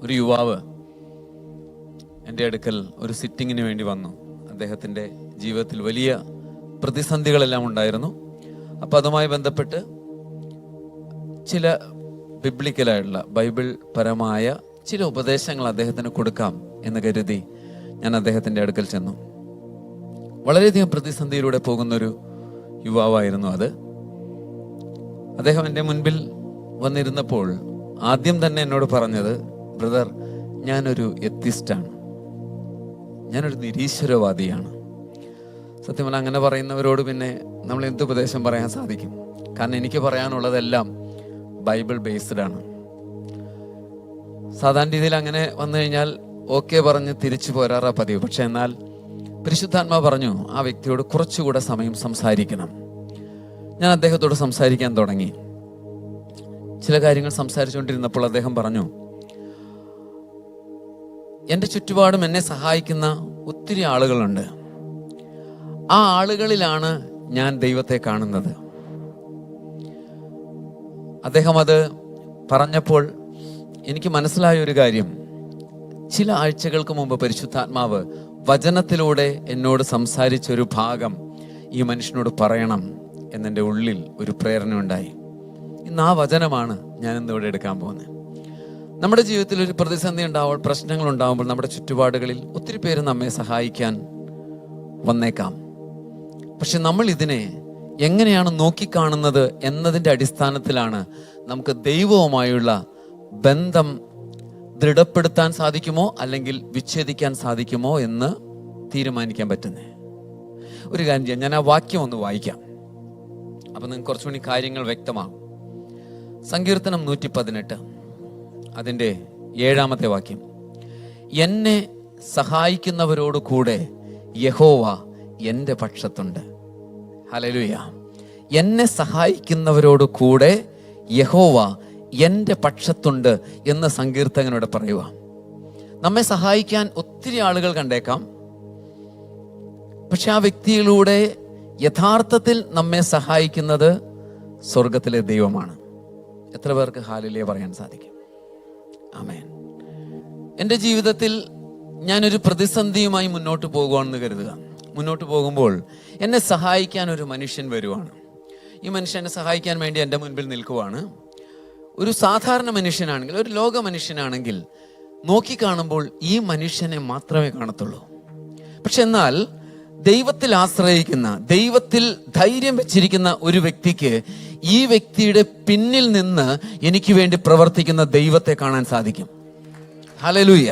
ഒരു യുവാവ് എൻ്റെ അടുക്കൽ ഒരു സിറ്റിങ്ങിന് വേണ്ടി വന്നു. അദ്ദേഹത്തിൻ്റെ ജീവിതത്തിൽ വലിയ പ്രതിസന്ധികളെല്ലാം ഉണ്ടായിരുന്നു. അപ്പം അതുമായി ബന്ധപ്പെട്ട് ചില ബിബ്ലിക്കലായിട്ടുള്ള ബൈബിൾ പരമായ ചില ഉപദേശങ്ങൾ അദ്ദേഹത്തിന് കൊടുക്കാം എന്ന് കരുതി ഞാൻ അദ്ദേഹത്തിൻ്റെ അടുക്കൽ ചെന്നു. വളരെയധികം പ്രതിസന്ധിയിലൂടെ പോകുന്നൊരു യുവാവായിരുന്നു അത്. അദ്ദേഹം എൻ്റെ മുൻപിൽ വന്നിരുന്നപ്പോൾ ആദ്യം തന്നെ എന്നോട് പറഞ്ഞത്, ബ്രദർ, ഞാനൊരു എത്തിസ്റ്റാണ്, ഞാനൊരു നിരീശ്വരവാദിയാണ്. സത്യം പറഞ്ഞാൽ അങ്ങനെ പറയുന്നവരോട് പിന്നെ നമ്മൾ എന്ത് ഉപദേശം പറയാൻ സാധിക്കും? കാരണം എനിക്ക് പറയാനുള്ളതെല്ലാം ബൈബിൾ ബേസ്ഡ് ആണ്. സാധാരണ രീതിയിൽ അങ്ങനെ വന്നു കഴിഞ്ഞാൽ ഓക്കെ പറഞ്ഞ് തിരിച്ചു പോരാറാ പതിവ്. പക്ഷെ എന്നാൽ പരിശുദ്ധാത്മാവ് പറഞ്ഞു ആ വ്യക്തിയോട് കുറച്ചുകൂടെ സമയം സംസാരിക്കണം. ഞാൻ അദ്ദേഹത്തോട് സംസാരിക്കാൻ തുടങ്ങി. ചില കാര്യങ്ങൾ സംസാരിച്ചുകൊണ്ടിരുന്നപ്പോൾ അദ്ദേഹം പറഞ്ഞു, എൻ്റെ ചുറ്റുപാടും എന്നെ സഹായിക്കുന്ന ഒത്തിരി ആളുകളുണ്ട്. ആ ആളുകളിലാണ് ഞാൻ ദൈവത്തെ കാണുന്നത്. അദ്ദേഹം അത് പറഞ്ഞപ്പോൾ എനിക്ക് മനസ്സിലായ ഒരു കാര്യം, ചില ആഴ്ചകൾക്ക് മുമ്പ് പരിശുദ്ധാത്മാവ് വചനത്തിലൂടെ എന്നോട് സംസാരിച്ചൊരു ഭാഗം ഈ മനുഷ്യനോട് പറയണം എന്നെൻ്റെ ഉള്ളിൽ ഒരു പ്രേരണ ഉണ്ടായി. ഇന്ന് ആ വചനമാണ് ഞാൻ ഇന്നിവിടെ എടുക്കാൻ പോകുന്നത്. നമ്മുടെ ജീവിതത്തിൽ ഒരു പ്രതിസന്ധി ഉണ്ടാവുമ്പോൾ, പ്രശ്നങ്ങൾ ഉണ്ടാകുമ്പോൾ നമ്മുടെ ചുറ്റുപാടുകളിൽ ഒത്തിരി പേര് നമ്മെ സഹായിക്കാൻ വന്നേക്കാം. പക്ഷെ നമ്മൾ ഇതിനെ എങ്ങനെയാണ് നോക്കിക്കാണുന്നത് എന്നതിൻ്റെ അടിസ്ഥാനത്തിലാണ് നമുക്ക് ദൈവവുമായുള്ള ബന്ധം ദൃഢപ്പെടുത്താൻ സാധിക്കുമോ അല്ലെങ്കിൽ വിച്ഛേദിക്കാൻ സാധിക്കുമോ എന്ന് തീരുമാനിക്കാൻ പറ്റുന്നത്. ഒരു കാര്യം ചെയ്യാം, ഞാൻ ആ വാക്യം ഒന്ന് വായിക്കാം. അപ്പം നിങ്ങൾക്ക് കുറച്ചുകൂടി കാര്യങ്ങൾ വ്യക്തമാകും. സങ്കീർത്തനം 118 അതിൻ്റെ 7-ാമത്തെ വാക്യം, എന്നെ സഹായിക്കുന്നവരോട് കൂടെ യഹോവ എൻ്റെ പക്ഷത്തുണ്ട്. ഹല്ലേലൂയ. എന്നെ സഹായിക്കുന്നവരോട് കൂടെ യഹോവ എൻ്റെ പക്ഷത്തുണ്ട് എന്ന് സങ്കീർത്തകനോട് പറയുക. നമ്മെ സഹായിക്കാൻ ഒത്തിരി ആളുകൾ കണ്ടേക്കാം, പക്ഷെ ആ വ്യക്തിയിലൂടെ യഥാർത്ഥത്തിൽ നമ്മെ സഹായിക്കുന്നത് സ്വർഗത്തിലെ ദൈവമാണ്. എത്ര പേർക്ക് ഹല്ലേലൂയ പറയാൻ സാധിക്കും? ആമേൻ. എൻ്റെ ജീവിതത്തിൽ ഞാനൊരു പ്രതിസന്ധിയുമായി മുന്നോട്ട് പോകുവാണെന്ന് കരുതുക. മുന്നോട്ട് പോകുമ്പോൾ എന്നെ സഹായിക്കാൻ ഒരു മനുഷ്യൻ വരുവാണ്. ഈ മനുഷ്യനെ സഹായിക്കാൻ വേണ്ടി എൻ്റെ മുൻപിൽ നിൽക്കുവാണ്. ഒരു സാധാരണ മനുഷ്യനാണെങ്കിൽ, ഒരു ലോക മനുഷ്യനാണെങ്കിൽ നോക്കിക്കാണുമ്പോൾ ഈ മനുഷ്യനെ മാത്രമേ കാണത്തുള്ളൂ. പക്ഷെ എന്നാൽ ദൈവത്തിൽ ആശ്രയിക്കുന്ന, ദൈവത്തിൽ ധൈര്യം വെച്ചിരിക്കുന്ന ഒരു വ്യക്തിക്ക് ഈ വ്യക്തിയുടെ പിന്നിൽ നിന്ന് എനിക്ക് വേണ്ടി പ്രവർത്തിക്കുന്ന ദൈവത്തെ കാണാൻ സാധിക്കും. ഹല്ലേലൂയ.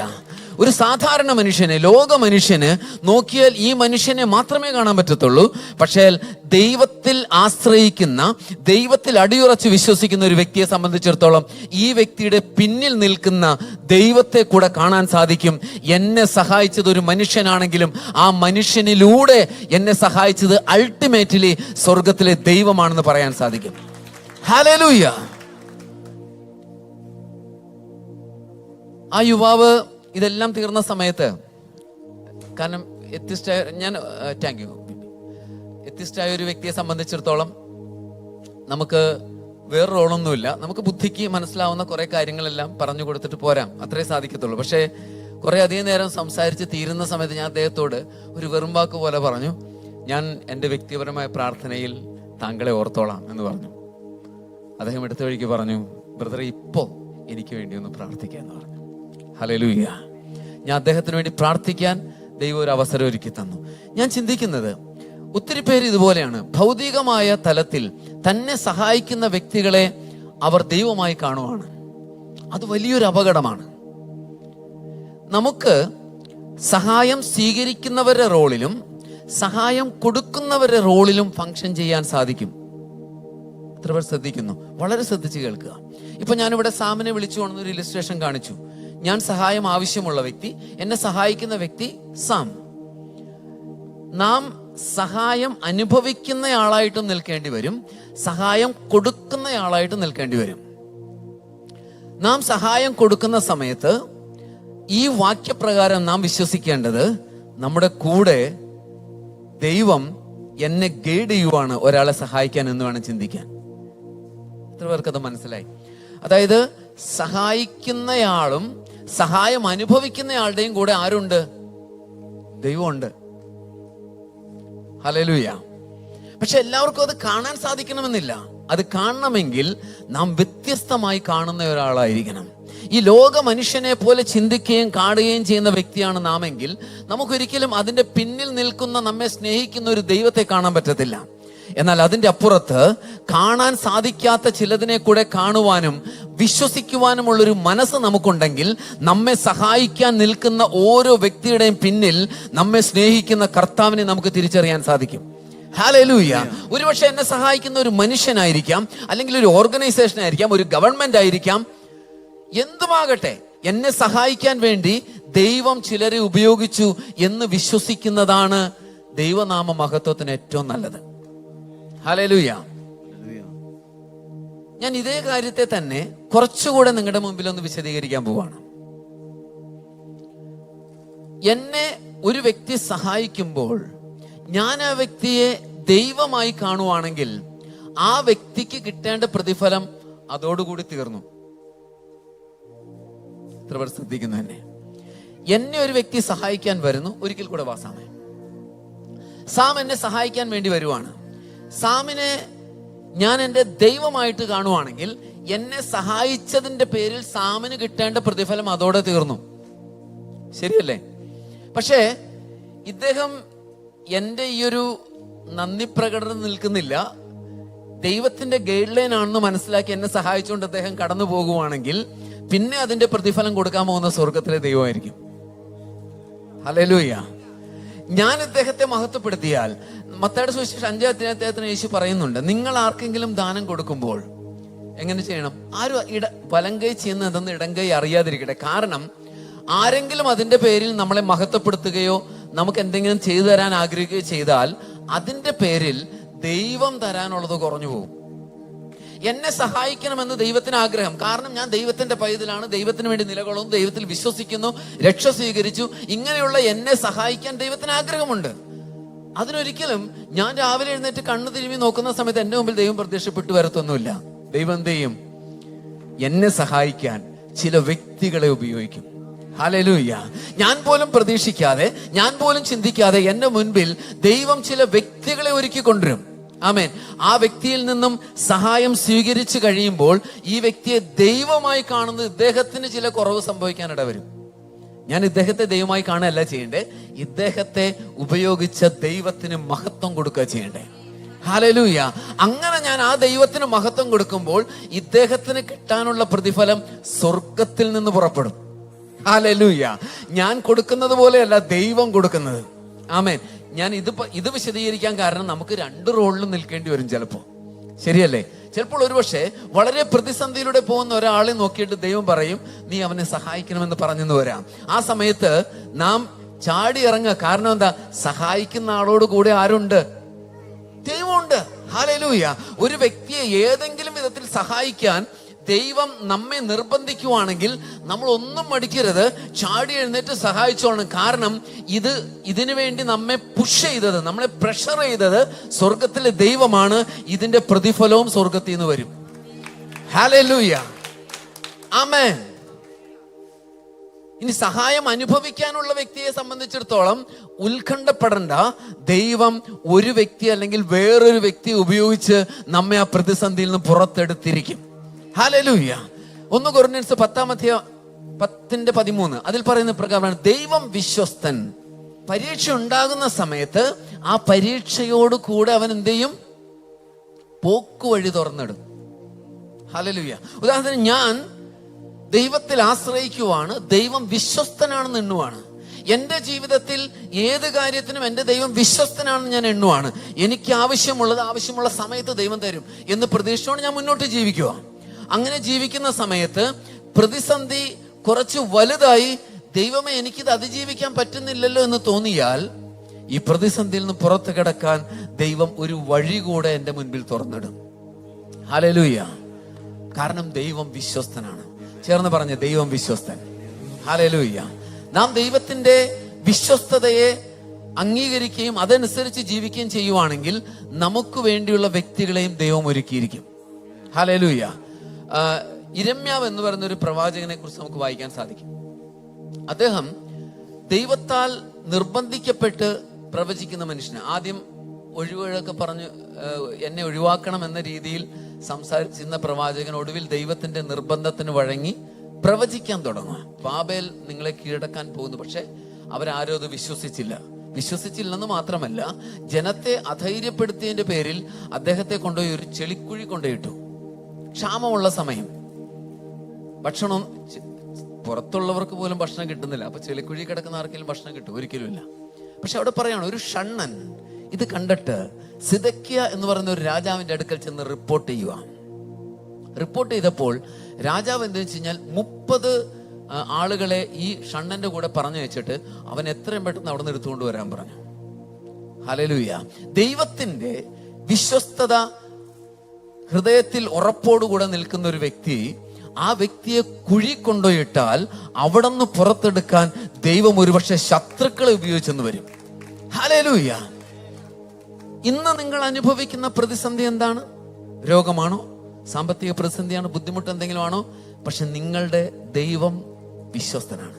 ഒരു സാധാരണ മനുഷ്യന്, ലോക മനുഷ്യന് നോക്കിയാൽ ഈ മനുഷ്യനെ മാത്രമേ കാണാൻ പറ്റത്തുള്ളൂ. പക്ഷേ ദൈവത്തിൽ ആശ്രയിക്കുന്ന, ദൈവത്തിൽ അടിയുറച്ച് വിശ്വസിക്കുന്ന ഒരു വ്യക്തിയെ സംബന്ധിച്ചിടത്തോളം ഈ വ്യക്തിയുടെ പിന്നിൽ നിൽക്കുന്ന ദൈവത്തെ കൂടെ കാണാൻ സാധിക്കും. എന്നെ സഹായിച്ചത് ഒരു മനുഷ്യനാണെങ്കിലും ആ മനുഷ്യനിലൂടെ എന്നെ സഹായിച്ചത് അൾട്ടിമേറ്റ്ലി സ്വർഗത്തിലെ ദൈവമാണെന്ന് പറയാൻ സാധിക്കും. ഹല്ലേലൂയ. ആ യുവാവ് ഇതെല്ലാം തീർന്ന സമയത്ത്, കാരണം എത്തിസ്റ്റായ ഒരു വ്യക്തിയെ സംബന്ധിച്ചിടത്തോളം നമുക്ക് വേറെ റോളൊന്നുമില്ല. നമുക്ക് ബുദ്ധിക്ക് മനസ്സിലാവുന്ന കുറെ കാര്യങ്ങളെല്ലാം പറഞ്ഞു കൊടുത്തിട്ട് പോരാം, അത്രേ സാധിക്കത്തുള്ളൂ. പക്ഷേ കുറെ അധികം നേരം സംസാരിച്ച് തീരുന്ന സമയത്ത് ഞാൻ അദ്ദേഹത്തോട് ഒരു വെറും വാക്ക് പോലെ പറഞ്ഞു, ഞാൻ എൻ്റെ വ്യക്തിപരമായ പ്രാർത്ഥനയിൽ താങ്കളെ ഓർത്തോളാം എന്ന് പറഞ്ഞു. അദ്ദേഹം എടുത്ത വഴിക്ക് പറഞ്ഞു, ബ്രദറെ, ഇപ്പോൾ എനിക്ക് വേണ്ടി ഒന്ന് പ്രാർത്ഥിക്കാന്ന് പറഞ്ഞു. ഹല്ലേലൂയ. ഞാൻ അദ്ദേഹത്തിന് വേണ്ടി പ്രാർത്ഥിക്കാൻ ദൈവം ഒരു അവസരം ഒരുക്കി തന്നു. ഞാൻ ചിന്തിക്കുന്നത്, ഒത്തിരി പേര് ഇതുപോലെയാണ്. ഭൗതികമായ തലത്തിൽ തന്നെ സഹായിക്കുന്ന വ്യക്തികളെ അവർ ദൈവമായി കാണുവാണ്. അത് വലിയൊരു അപകടമാണ്. നമുക്ക് സഹായം സ്വീകരിക്കുന്നവരുടെ റോളിലും സഹായം കൊടുക്കുന്നവരുടെ റോളിലും ഫങ്ഷൻ ചെയ്യാൻ സാധിക്കും. എത്ര പേർ ശ്രദ്ധിക്കുന്നു? വളരെ ശ്രദ്ധിച്ച് കേൾക്കുക. ഇപ്പൊ ഞാനിവിടെ സാമിനെ വിളിച്ചു കൊണ്ടൊരു ഇല്ലസ്ട്രേഷൻ കാണിച്ചു. ഞാൻ സഹായം ആവശ്യമുള്ള വ്യക്തി, എന്നെ സഹായിക്കുന്ന വ്യക്തി സാം. നാം സഹായം അനുഭവിക്കുന്നയാളായിട്ടും നിൽക്കേണ്ടി വരും, സഹായം കൊടുക്കുന്നയാളായിട്ടും നിൽക്കേണ്ടി വരും. നാം സഹായം കൊടുക്കുന്ന സമയത്ത് ഈ വാക്യപ്രകാരം നാം വിശ്വസിക്കേണ്ടത്, നമ്മുടെ കൂടെ ദൈവം എന്നെ ഗൈഡ് ചെയ്യുവാണ് ഒരാളെ സഹായിക്കാൻ എന്ന് വേണം ചിന്തിക്കാൻ. എത്ര പേർക്കത് മനസ്സിലായി? അതായത് സഹായിക്കുന്നയാളും സഹായം അനുഭവിക്കുന്നയാളുടെയും കൂടെ ആരുണ്ട്? ദൈവമുണ്ട്. ഹല്ലേലൂയ. പക്ഷെ എല്ലാവർക്കും അത് കാണാൻ സാധിക്കണമെന്നില്ല. അത് കാണണമെങ്കിൽ നാം വ്യത്യസ്തമായി കാണുന്ന ഒരാളായിരിക്കണം. ഈ ലോക മനുഷ്യനെ പോലെ ചിന്തിക്കുകയും കാണുകയും ചെയ്യുന്ന വ്യക്തിയാണ് നാമെങ്കിൽ നമുക്കൊരിക്കലും അതിന്റെ പിന്നിൽ നിൽക്കുന്ന, നമ്മെ സ്നേഹിക്കുന്ന ഒരു ദൈവത്തെ കാണാൻ പറ്റത്തില്ല. എന്നാൽ അതിന്റെ അപ്പുറത്ത് കാണാൻ സാധിക്കാത്ത ചിലതിനെ കൂടെ കാണുവാനും വിശ്വസിക്കുവാനുമുള്ളൊരു മനസ്സ് നമുക്കുണ്ടെങ്കിൽ നമ്മെ സഹായിക്കാൻ നിൽക്കുന്ന ഓരോ വ്യക്തിയുടെയും പിന്നിൽ നമ്മെ സ്നേഹിക്കുന്ന കർത്താവിനെ നമുക്ക് തിരിച്ചറിയാൻ സാധിക്കും. ഹല്ലേലൂയ. ഒരുപക്ഷെ എന്നെ സഹായിക്കുന്ന ഒരു മനുഷ്യനായിരിക്കാം, അല്ലെങ്കിൽ ഒരു ഓർഗനൈസേഷൻ ആയിരിക്കാം, ഒരു ഗവൺമെന്റ് ആയിരിക്കാം, എന്തുമാകട്ടെ, എന്നെ സഹായിക്കാൻ വേണ്ടി ദൈവം ചിലരെ ഉപയോഗിച്ചു എന്ന് വിശ്വസിക്കുന്നതാണ് ദൈവനാമ മഹത്വത്തിന് ഏറ്റവും നല്ലത്. ഹല്ലേലൂയ. ഞാൻ ഇതേ കാര്യത്തെ തന്നെ കുറച്ചുകൂടെ നിങ്ങളുടെ മുമ്പിൽ ഒന്ന് വിശദീകരിക്കാൻ പോവാണ്. എന്നെ ഒരു വ്യക്തി സഹായിക്കുമ്പോൾ ഞാൻ ആ വ്യക്തിയെ ദൈവമായി കാണുവാണെങ്കിൽ ആ വ്യക്തിക്ക് കിട്ടേണ്ട പ്രതിഫലം അതോടുകൂടി തീർന്നു. ഇത്ര പേർ ശ്രദ്ധിക്കുന്നു? എന്നെ ഒരു വ്യക്തി സഹായിക്കാൻ വരുന്നു. ഒരിക്കൽ കൂടെ വാസാമേ, സാം എന്നെ സഹായിക്കാൻ വേണ്ടി വരുവാണ്. സാമിനെ ഞാൻ എൻ്റെ ദൈവമായിട്ട് കാണുവാണെങ്കിൽ എന്നെ സഹായിച്ചതിന്റെ പേരിൽ സാമിന് കിട്ടേണ്ട പ്രതിഫലം അതോടെ തീർന്നു. ശരിയല്ലേ? പക്ഷേ ഇദ്ദേഹം എൻ്റെ ഈ ഒരു നന്ദി പ്രകടനം നിൽക്കുന്നില്ല, ദൈവത്തിന്റെ ഗൈഡ് ലൈൻ ആണെന്ന് മനസ്സിലാക്കി എന്നെ സഹായിച്ചുകൊണ്ട് അദ്ദേഹം കടന്നു പോകുവാണെങ്കിൽ പിന്നെ അതിന്റെ പ്രതിഫലം കൊടുക്കാൻ പോകുന്ന സ്വർഗത്തിലെ ദൈവമായിരിക്കും. ഹല്ലേലൂയ. ഞാൻ ഇദ്ദേഹത്തെ മഹത്വപ്പെടുത്തിയാൽ, മത്തായിയുടെ സുവിശേഷം 5-ാം അധ്യായത്തിൽ യേശു പറയുന്നുണ്ട്, നിങ്ങൾ ആർക്കെങ്കിലും ദാനം കൊടുക്കുമ്പോൾ എങ്ങനെ ചെയ്യണം? ആരും വലങ്കൈ ചെയ്യുന്ന എന്തെന്ന് ഇടങ്കൈ അറിയാതിരിക്കട്ടെ. കാരണം ആരെങ്കിലും അതിന്റെ പേരിൽ നമ്മളെ മഹത്വപ്പെടുത്തുകയോ നമുക്ക് എന്തെങ്കിലും ചെയ്തു തരാൻ ആഗ്രഹിക്കുകയോ ചെയ്താൽ അതിന്റെ പേരിൽ ദൈവം തരാനുള്ളത് കുറഞ്ഞു പോകും. എന്നെ സഹായിക്കണമെന്ന് ദൈവത്തിന് ആഗ്രഹം. കാരണം ഞാൻ ദൈവത്തിന്റെ പൈതലാണ്, ദൈവത്തിന് വേണ്ടി നിലകൊള്ളുന്നു, ദൈവത്തിൽ വിശ്വസിക്കുന്നു, രക്ഷ സ്വീകരിച്ചു. ഇങ്ങനെയുള്ള എന്നെ സഹായിക്കാൻ ദൈവത്തിന് ആഗ്രഹമുണ്ട്. അതിനൊരിക്കലും ഞാൻ രാവിലെ എഴുന്നേറ്റ് കണ്ണു തിരുമ്മി നോക്കുന്ന സമയത്ത് എന്റെ മുമ്പിൽ ദൈവം പ്രത്യക്ഷപ്പെട്ടു വരത്തൊന്നുമില്ല. ദൈവം എന്ത് ചെയ്യും? എന്നെ സഹായിക്കാൻ ചില വ്യക്തികളെ ഉപയോഗിക്കും. ഹല്ലേലൂയ. ഞാൻ പോലും പ്രതീക്ഷിക്കാതെ, ഞാൻ പോലും ചിന്തിക്കാതെ എന്റെ മുൻപിൽ ദൈവം ചില വ്യക്തികളെ ഒരുക്കി കൊണ്ടുവരും. ആമേൻ. ആ വ്യക്തിയിൽ നിന്നും സഹായം സ്വീകരിച്ചു കഴിയുമ്പോൾ ഈ വ്യക്തിയെ ദൈവമായി കാണുന്നത് ഇദ്ദേഹത്തിന് ചില കുറവ് സംഭവിക്കാനിട വരും. ഞാൻ ഇദ്ദേഹത്തെ ദൈവമായി കാണുകയല്ല ചെയ്യണ്ടേ, ഇദ്ദേഹത്തെ ഉപയോഗിച്ച ദൈവത്തിന് മഹത്വം കൊടുക്കുക ചെയ്യണ്ടേ. ഹല്ലേലൂയ. അങ്ങനെ ഞാൻ ആ ദൈവത്തിന് മഹത്വം കൊടുക്കുമ്പോൾ ഇദ്ദേഹത്തിന് കിട്ടാനുള്ള പ്രതിഫലം സ്വർഗത്തിൽ നിന്ന് പുറപ്പെടും. ഹല്ലേലൂയ. ഞാൻ കൊടുക്കുന്നത് പോലെയല്ല ദൈവം കൊടുക്കുന്നത്. ആമേൻ. ഞാൻ ഇത് വിശദീകരിക്കാൻ കാരണം നമുക്ക് രണ്ട് റോളിലും നിൽക്കേണ്ടി വരും ചിലപ്പോ. ശരിയല്ലേ? ചിലപ്പോൾ ഒരുപക്ഷെ വളരെ പ്രതിസന്ധിയിലൂടെ പോകുന്ന ഒരാളെ നോക്കിയിട്ട് ദൈവം പറയും, നീ അവനെ സഹായിക്കണമെന്ന് പറഞ്ഞെന്ന് വരാം. ആ സമയത്ത് നാം ചാടി ഇറങ്ങുക. കാരണം എന്താ? സഹായിക്കുന്ന ആളോട് കൂടെ ആരുണ്ട്? ദൈവമുണ്ട്. ഹല്ലേലൂയ. ഒരു വ്യക്തിയെ ഏതെങ്കിലും വിധത്തിൽ സഹായിക്കാൻ ദൈവം നമ്മെ നിർബന്ധിക്കുവാണെങ്കിൽ നമ്മൾ ഒന്നും മടിക്കരുത്, ചാടി എഴുന്നേറ്റ് സഹായിച്ചോളണം. കാരണം ഇതിനു വേണ്ടി നമ്മെ പുഷ് ചെയ്തത്, നമ്മളെ പ്രഷർ ചെയ്തത് സ്വർഗത്തിലെ ദൈവമാണ്. ഇതിന്റെ പ്രതിഫലവും സ്വർഗത്തിൽ നിന്ന് വരും. ഹല്ലേലൂയ. ആമേൻ. ഇനി സഹായം അനുഭവിക്കാനുള്ള വ്യക്തിയെ സംബന്ധിച്ചിടത്തോളം ഉത്കണ്ഠപ്പെടേണ്ട. ദൈവം ഒരു വ്യക്തി അല്ലെങ്കിൽ വേറൊരു വ്യക്തി ഉപയോഗിച്ച് നമ്മെ ആ പ്രതിസന്ധിയിൽ നിന്ന് പുറത്തെടുത്തിരിക്കും. ഹല്ലേലൂയ. 1 കൊരിന്ത്യൻസ് 10:13 അതിൽ പറയുന്ന പ്രകാരമാണ്, ദൈവം വിശ്വസ്തൻ. പരീക്ഷ ഉണ്ടാകുന്ന സമയത്ത് ആ പരീക്ഷയോട് കൂടെ അവൻ എന്ത് ചെയ്യും? പോക്കുവഴി തുറന്നിടും. ഹല്ലേലൂയ. ഉദാഹരണത്തിന് ഞാൻ ദൈവത്തിൽ ആശ്രയിക്കുവാണ്, ദൈവം വിശ്വസ്തനാണെന്ന് എണ്ണുവാണ്. എന്റെ ജീവിതത്തിൽ ഏത് കാര്യത്തിനും എന്റെ ദൈവം വിശ്വസ്തനാണെന്ന് ഞാൻ എണ്ണുവാണ്. എനിക്ക് ആവശ്യമുള്ള സമയത്ത് ദൈവം തരും എന്ന് പ്രതീക്ഷിച്ചുകൊണ്ട് ഞാൻ മുന്നോട്ട് ജീവിക്കുക. അങ്ങനെ ജീവിക്കുന്ന സമയത്ത് പ്രതിസന്ധി കുറച്ച് വലുതായി, ദൈവമേ എനിക്കിത് അതിജീവിക്കാൻ പറ്റുന്നില്ലല്ലോ എന്ന് തോന്നിയാൽ ഈ പ്രതിസന്ധിയിൽ നിന്ന് പുറത്തു കിടക്കാൻ ദൈവം ഒരു വഴി കൂടെ എന്റെ മുൻപിൽ തുറന്നിടും. ഹല്ലേലൂയ. കാരണം ദൈവം വിശ്വസ്തനാണ്. ചേർന്ന് പറഞ്ഞ ദൈവം വിശ്വസ്തൻ. ഹല്ലേലൂയ. നാം ദൈവത്തിന്റെ വിശ്വസ്തതയെ അംഗീകരിക്കുകയും അതനുസരിച്ച് ജീവിക്കുകയും ചെയ്യുവാണെങ്കിൽ നമുക്ക് വേണ്ടിയുള്ള വ്യക്തികളെയും ദൈവം ഒരുക്കിയിരിക്കും. ഹല്ലേലൂയ. യിരെമ്യാവ് എന്ന് പറയുന്ന ഒരു പ്രവാചകനെ കുറിച്ച് നമുക്ക് വായിക്കാൻ സാധിക്കും. അദ്ദേഹം ദൈവത്താൽ നിർബന്ധിക്കപ്പെട്ട് പ്രവചിക്കുന്ന മനുഷ്യന്. ആദ്യം ഒഴിവുകളൊക്കെ പറഞ്ഞ് എന്നെ ഒഴിവാക്കണം എന്ന രീതിയിൽ സംസാരിച്ചിരുന്ന പ്രവാചകൻ ഒടുവിൽ ദൈവത്തിന്റെ നിർബന്ധത്തിന് വഴങ്ങി പ്രവചിക്കാൻ തുടങ്ങുക. ബാബേൽ നിങ്ങളെ കീഴടക്കാൻ പോകുന്നു. പക്ഷെ അവരാരും അത് വിശ്വസിച്ചില്ലെന്ന് മാത്രമല്ല, ജനത്തെ അധൈര്യപ്പെടുത്തിയതിന്റെ പേരിൽ അദ്ദേഹത്തെ കൊണ്ടുപോയി ഒരു ചെളിക്കുഴി കൊണ്ടുപോയിട്ടു. ക്ഷാമമുള്ള സമയം, ഭക്ഷണം പുറത്തുള്ളവർക്ക് പോലും ഭക്ഷണം കിട്ടുന്നില്ല. അപ്പൊ ചെളിക്കുഴി കിടക്കുന്ന ആർക്കെങ്കിലും ഭക്ഷണം കിട്ടും? ഒരിക്കലുമില്ല. പക്ഷെ അവിടെ പറയാണ്, ഒരു ഷണ്ണൻ ഇത് കണ്ടിട്ട് സിദക്കിയ എന്ന് പറയുന്ന ഒരു രാജാവിന്റെ അടുക്കൽ ചെന്ന് റിപ്പോർട്ട് ചെയ്തപ്പോൾ രാജാവ് എന്താ വെച്ച് കഴിഞ്ഞാൽ 30 ആളുകളെ ഈ ഷണ്ണന്റെ കൂടെ പറഞ്ഞു വെച്ചിട്ട് അവൻ എത്രയും പെട്ടെന്ന് അവിടെ നിന്ന് എടുത്തുകൊണ്ട് വരാൻ പറഞ്ഞു. ഹല്ലേലൂയ. ദൈവത്തിന്റെ വിശ്വസ്തത ഹൃദയത്തിൽ ഉറപ്പോടുകൂടെ നിൽക്കുന്ന ഒരു വ്യക്തി, ആ വ്യക്തിയെ കുഴി കൊണ്ടുപോയിട്ടാൽ അവിടെ നിന്ന് പുറത്തെടുക്കാൻ ദൈവം ഒരുപക്ഷെ ശത്രുക്കളെ ഉപയോഗിച്ചെന്ന് വരും. ഹല്ലേലൂയ. ഇന്ന് നിങ്ങൾ അനുഭവിക്കുന്ന പ്രതിസന്ധി എന്താണ്? രോഗമാണോ? സാമ്പത്തിക പ്രതിസന്ധിയാണോ? ബുദ്ധിമുട്ട് എന്തെങ്കിലും ആണോ? പക്ഷെ നിങ്ങളുടെ ദൈവം വിശ്വസ്തനാണ്.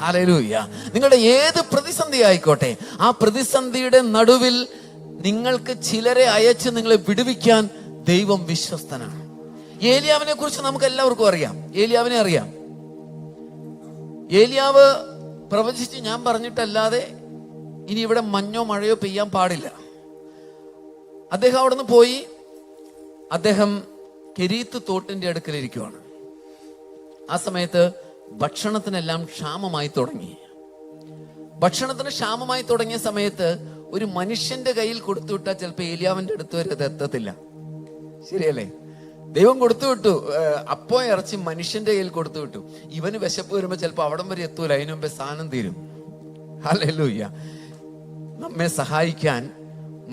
ഹല്ലേലൂയ. നിങ്ങളുടെ ഏത് പ്രതിസന്ധി ആയിക്കോട്ടെ, ആ പ്രതിസന്ധിയുടെ നടുവിൽ നിങ്ങൾക്ക് ചിലരെ അയച്ച് നിങ്ങളെ വിടുവിക്കാൻ ദൈവം വിശ്വസ്തനാണ്. ഏലിയാവിനെ കുറിച്ച് നമുക്ക് എല്ലാവർക്കും അറിയാം. ഏലിയാവിനെ അറിയാം. ഏലിയാവ് പ്രവചിച്ച് ഞാൻ പറഞ്ഞിട്ടല്ലാതെ ഇനി ഇവിടെ മഞ്ഞോ മഴയോ പെയ്യാൻ പാടില്ല. അദ്ദേഹം അവിടെ നിന്ന് പോയി. അദ്ദേഹം കെരീത്ത് തോട്ടിന്റെ അടുക്കലിരിക്കുവാണ്. ആ സമയത്ത് ഭക്ഷണത്തിനെല്ലാം ക്ഷാമമായി തുടങ്ങിയ സമയത്ത് ഒരു മനുഷ്യന്റെ കയ്യിൽ കൊടുത്തുവിട്ടാൽ ചിലപ്പോൾ ഏലിയാവിന്റെ അടുത്ത് വരെ അത് എത്തത്തില്ല. ശരിയല്ലേ? ദൈവം കൊടുത്തുവിട്ടു, അപ്പോ ഇറച്ചി മനുഷ്യന്റെ കയ്യിൽ കൊടുത്തുവിട്ടു. ഇവന് വിശപ്പ് വരുമ്പോ ചിലപ്പോൾ അവിടം വരെ എത്തൂല, അതിനു മുമ്പേ സാധനം തീരും. ഹല്ലേലൂയ. നമ്മെ സഹായിക്കാൻ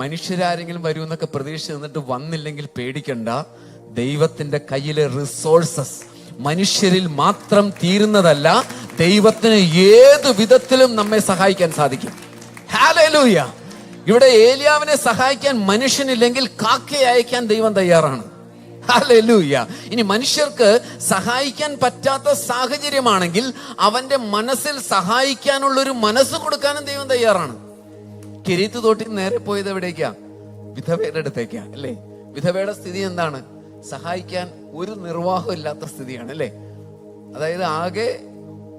മനുഷ്യരാരെങ്കിലും വരൂ എന്നൊക്കെ പ്രതീക്ഷ നിന്നിട്ട് വന്നില്ലെങ്കിൽ പേടിക്കണ്ട. ദൈവത്തിന്റെ കയ്യിലെ റിസോഴ്സസ് മനുഷ്യരിൽ മാത്രം തീരുന്നതല്ല. ദൈവത്തിന് ഏത് വിധത്തിലും നമ്മെ സഹായിക്കാൻ സാധിക്കും. ഹല്ലേലൂയ. ഇവിടെ ഏലിയാവിനെ സഹായിക്കാൻ മനുഷ്യനില്ലെങ്കിൽ കാക്കയെ അയക്കാൻ ദൈവം തയ്യാറാണ്. ഹല്ലേലൂയ. ഇനി മനുഷ്യർക്ക് സഹായിക്കാൻ പറ്റാത്ത സാഹചര്യമാണെങ്കിൽ അവന്റെ മനസ്സിൽ സഹായിക്കാനുള്ള ഒരു മനസ്സ് കൊടുക്കാനും ദൈവം തയ്യാറാണ്. കെരീത്ത് തോട്ടിൽ നേരെ പോയത് എവിടേക്കാ? വിധവയുടെ അടുത്തേക്കാ, അല്ലേ? വിധവയുടെ സ്ഥിതി എന്താണ്? സഹായിക്കാൻ ഒരു നിർവാഹം ഇല്ലാത്ത സ്ഥിതിയാണ്, അല്ലേ? അതായത് ആകെ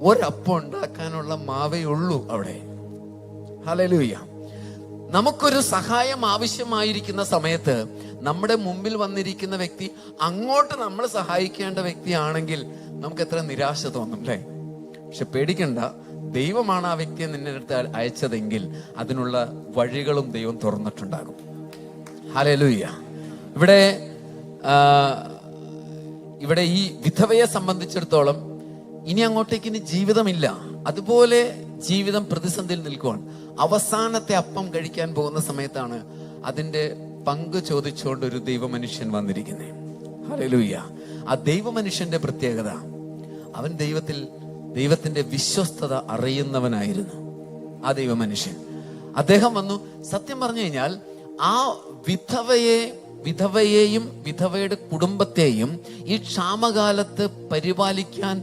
ഒരപ്പം ഉണ്ടാക്കാനുള്ള മാവേ ഉള്ളൂ അവിടെ. ഹല്ലേലൂയ. നമുക്കൊരു സഹായം ആവശ്യമായിരിക്കുന്ന സമയത്ത് നമ്മുടെ മുമ്പിൽ വന്നിരിക്കുന്ന വ്യക്തി അങ്ങോട്ട് നമ്മൾ സഹായിക്കേണ്ട വ്യക്തിയാണെങ്കിൽ നമുക്ക് എത്ര നിരാശ തോന്നും, അല്ലേ? പക്ഷെ പേടിക്കണ്ട, ദൈവമാണ് ആ വ്യക്തിയെ നിന്റെ അടുത്ത് അയച്ചതെങ്കിൽ അതിനുള്ള വഴികളും ദൈവം തുറന്നിട്ടുണ്ടാകും. ഹല്ലേലൂയ. ഇവിടെ ഈ വിധവയെ സംബന്ധിച്ചിടത്തോളം ഇനി അങ്ങോട്ടേക്ക് ജീവിതമില്ല. അതുപോലെ ജീവിതം പ്രതിസന്ധിയിൽ നിൽക്കുവാണ്. അവസാനത്തെ അപ്പം കഴിക്കാൻ പോകുന്ന സമയത്താണ് അതിന്റെ പങ്ക് ചോദിച്ചുകൊണ്ട് ഒരു ദൈവമനുഷ്യൻ വന്നിരിക്കുന്നത്. ഹല്ലേലൂയ. ആ ദൈവമനുഷ്യന്റെ പ്രത്യേകത, അവൻ ദൈവത്തിന്റെ വിശ്വസ്തത അറിയുന്നവനായിരുന്നു. ആ ദൈവമനുഷ്യൻ അദ്ദേഹം വന്നു. സത്യം പറഞ്ഞു കഴിഞ്ഞാൽ ആ വിധവയെയും വിധവയുടെ കുടുംബത്തെയും ഈ ക്ഷാമകാലത്ത് പരിപാലിക്കാൻ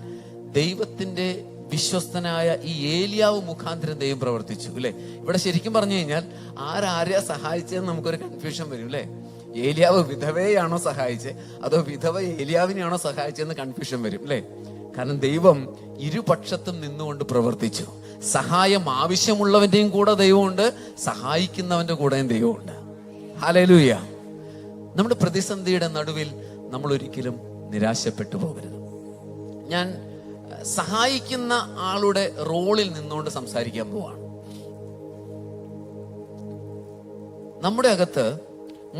ദൈവത്തിന്റെ വിശ്വസ്തനായ ഈ ഏലിയാവ് മുഖാന്തരം ദൈവം പ്രവർത്തിച്ചു, അല്ലെ? ഇവിടെ ശരിക്കും പറഞ്ഞു കഴിഞ്ഞാൽ ആരാരെയാ സഹായിച്ചതെന്ന് നമുക്കൊരു കൺഫ്യൂഷൻ വരും, അല്ലെ? ഏലിയാവ് വിധവയെയാണോ സഹായിച്ചത് അതോ വിധവ ഏലിയാവിനെയാണോ സഹായിച്ചതെന്ന് കൺഫ്യൂഷൻ വരും, അല്ലെ? കാരണം ദൈവം ഇരുപക്ഷത്തും നിന്നുകൊണ്ട് പ്രവർത്തിച്ചു. സഹായം ആവശ്യമുള്ളവന്റെയും കൂടെ ദൈവമുണ്ട്, സഹായിക്കുന്നവന്റെ കൂടെയും ദൈവമുണ്ട്. ഹല്ലേലൂയ. നമ്മുടെ പ്രതിസന്ധിയുടെ നടുവിൽ നമ്മൾ ഒരിക്കലും നിരാശപ്പെട്ടു പോകരുത്. ഞാൻ സഹായിക്കുന്ന ആളുടെ റോളിൽ നിന്നുകൊണ്ട് സംസാരിക്കാൻ പോവാണ്. നമ്മുടെ അകത്ത്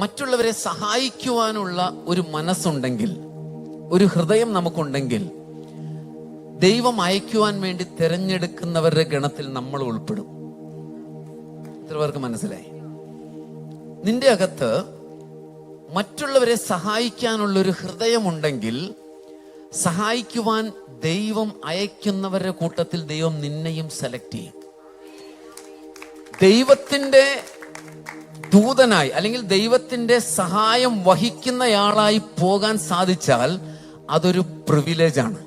മറ്റുള്ളവരെ സഹായിക്കുവാനുള്ള ഒരു മനസ്സുണ്ടെങ്കിൽ, ഒരു ഹൃദയം നമുക്കുണ്ടെങ്കിൽ, ദൈവം അയക്കുവാൻ വേണ്ടി തിരഞ്ഞെടുക്കുന്നവരുടെ ഗണത്തിൽ നമ്മൾ ഉൾപ്പെടും. എത്ര പേർക്ക് മനസ്സിലായി? നിന്റെ അകത്ത് മറ്റുള്ളവരെ സഹായിക്കാനുള്ളൊരു ഹൃദയമുണ്ടെങ്കിൽ, സഹായിക്കുവാൻ ദൈവം അയക്കുന്നവരുടെ കൂട്ടത്തിൽ ദൈവം നിന്നെയും സെലക്ട് ചെയ്യും. ദൈവത്തിന്റെ ദൂതനായി അല്ലെങ്കിൽ ദൈവത്തിന്റെ സഹായം വഹിക്കുന്നയാളായി പോകാൻ സാധിച്ചാൽ അതൊരു പ്രിവിലേജ് ആണ്.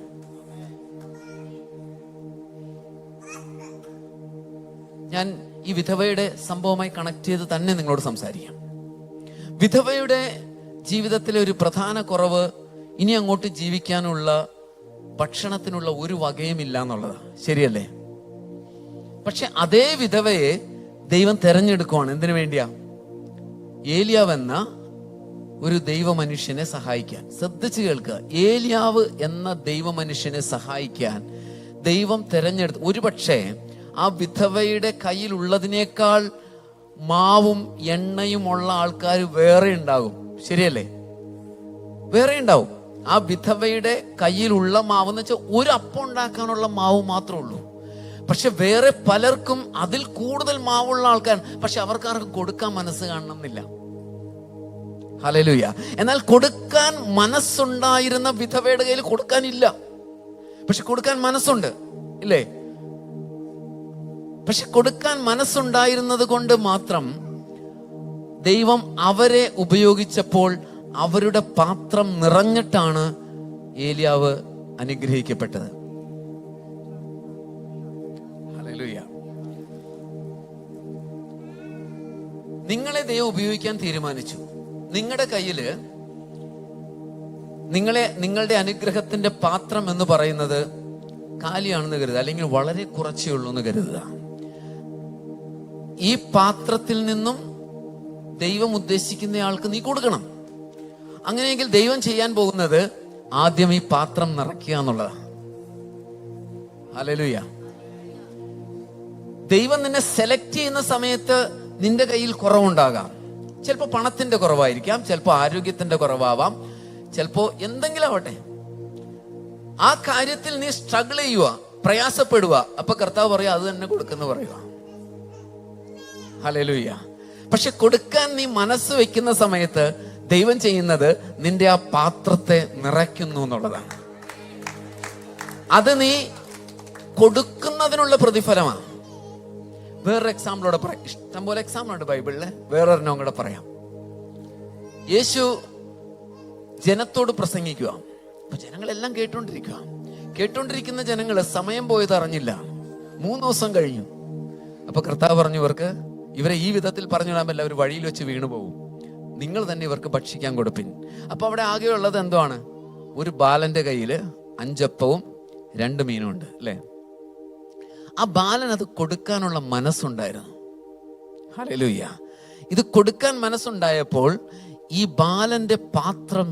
ഞാൻ ഈ വിധവയുടെ സംഭവമായി കണക്ട് ചെയ്ത് തന്നെ നിങ്ങളോട് സംസാരിക്കാം. വിധവയുടെ ജീവിതത്തിലെ ഒരു പ്രധാന കുറവ് ഇനി അങ്ങോട്ട് ജീവിക്കാനുള്ള ഭക്ഷണത്തിനുള്ള ഒരു വകയും ഇല്ല എന്നുള്ളതാണ്. ശരിയല്ലേ? പക്ഷെ അതേ വിധവയെ ദൈവം തെരഞ്ഞെടുക്കുവാണ്. എന്തിനു വേണ്ടിയാ? ഏലിയാവ് എന്ന ഒരു ദൈവ മനുഷ്യനെ സഹായിക്കാൻ. ശ്രദ്ധിച്ചു കേൾക്കുക, ഏലിയാവ് എന്ന ദൈവ മനുഷ്യനെ സഹായിക്കാൻ ദൈവം തെരഞ്ഞെടുത്ത്. ഒരുപക്ഷെ ആ വിധവയുടെ കയ്യിലുള്ളതിനേക്കാൾ മാവും എണ്ണയും ഉള്ള ആൾക്കാർ വേറെ ഉണ്ടാകും. ശരിയല്ലേ? വേറെ ഉണ്ടാവും. ആ വിധവയുടെ കയ്യിലുള്ള മാവ് എന്ന് വെച്ചാൽ ഒരു അപ്പം ഉണ്ടാക്കാനുള്ള മാവ് മാത്രമേ ഉള്ളൂ. പക്ഷെ വേറെ പലർക്കും അതിൽ കൂടുതൽ മാവുള്ള ആൾക്കാർ, പക്ഷെ അവർക്കാർക്കും കൊടുക്കാൻ മനസ്സ് കാണണമെന്നില്ല. ഹല്ലേലൂയ. എന്നാൽ കൊടുക്കാൻ മനസ്സുണ്ടായിരുന്ന വിധവയുടെ കയ്യിൽ കൊടുക്കാനില്ല, പക്ഷെ കൊടുക്കാൻ മനസ്സുണ്ട്, ഇല്ലേ? പക്ഷെ കൊടുക്കാൻ മനസ്സുണ്ടായിരുന്നത് കൊണ്ട് മാത്രം ദൈവം അവരെ ഉപയോഗിച്ചപ്പോൾ അവരുടെ പാത്രം നിറഞ്ഞിട്ടാണ് ഏലിയാവ് അനുഗ്രഹിക്കപ്പെട്ടത്. ഹല്ലേലൂയ. നിങ്ങളെ ദൈവം ഉപയോഗിക്കാൻ തീരുമാനിച്ചു. നിങ്ങളുടെ കയ്യില് നിങ്ങളുടെ അനുഗ്രഹത്തിന്റെ പാത്രം എന്ന് പറയുന്നത് കാലിയാണെന്ന് കരുതുക, അല്ലെങ്കിൽ വളരെ കുറച്ചേ ഉള്ളൂ എന്ന് കരുതുക. ഈ പാത്രത്തിൽ നിന്നും ദൈവം ഉദ്ദേശിക്കുന്ന ആൾക്ക് നീ കൊടുക്കണം. അങ്ങനെയെങ്കിൽ ദൈവം ചെയ്യാൻ പോകുന്നത് ആദ്യം ഈ പാത്രം നിറയ്ക്കുക എന്നുള്ളതാണ്. ഹല്ലേലൂയ. ദൈവം നിന്നെ സെലക്ട് ചെയ്യുന്ന സമയത്ത് നിന്റെ കയ്യിൽ കുറവുണ്ടാകാം. ചിലപ്പോൾ പണത്തിന്റെ കുറവായിരിക്കാം, ചിലപ്പോൾ ആരോഗ്യത്തിന്റെ കുറവാവാം, ചിലപ്പോൾ എന്തെങ്കിലും ആവട്ടെ. ആ കാര്യത്തിൽ നീ സ്ട്രഗിൾ ചെയ്യുക, പ്രയാസപ്പെടുക. അപ്പൊ കർത്താവ് പറയുക അത് തന്നെ കൊടുക്കുന്നു പറയുക. ഹല്ലേലൂയ. പക്ഷെ കൊടുക്കാൻ നീ മനസ്സ് വെക്കുന്ന സമയത്ത് ദൈവം ചെയ്യുന്നത് നിന്റെ ആ പാത്രത്തെ നിറയ്ക്കുന്നു എന്നുള്ളതാണ്. അത് നീ കൊടുക്കുന്നതിനുള്ള പ്രതിഫലമാണ്. വേറൊരു എക്സാമ്പിളോടെ പറയാം. ഇഷ്ടംപോലെ എക്സാമ്പിൾ ഉണ്ട് ബൈബിളില്. വേറൊരെണ്ണം കൂടെ പറയാം. യേശു ജനത്തോട് പ്രസംഗിക്കുക. അപ്പൊ ജനങ്ങളെല്ലാം കേട്ടോണ്ടിരിക്കുന്ന ജനങ്ങള് സമയം പോയത് അറിഞ്ഞില്ല. 3 ദിവസം കഴിഞ്ഞു. അപ്പൊ കർത്താവ് പറഞ്ഞു, ഇവരെ ഈ വിധത്തിൽ പറഞ്ഞു വിടാൻ പറ്റില്ല, അവർ വഴിയിൽ വെച്ച് വീണു പോകും, നിങ്ങൾ തന്നെ ഇവർക്ക് ഭക്ഷിക്കാൻ കൊടുപ്പിൻ. അപ്പൊ അവിടെ ആകെയുള്ളത് എന്താണ്? ഒരു ബാലന്റെ കയ്യില് 5 അപ്പവും 2 മീനും ഉണ്ട്, അല്ലേ? ആ ബാലൻ അത് കൊടുക്കാനുള്ള മനസ്സുണ്ടായിരുന്നു. ഹല്ലേലൂയ. ഇത് കൊടുക്കാൻ മനസ്സുണ്ടായപ്പോൾ ഈ ബാലന്റെ പാത്രം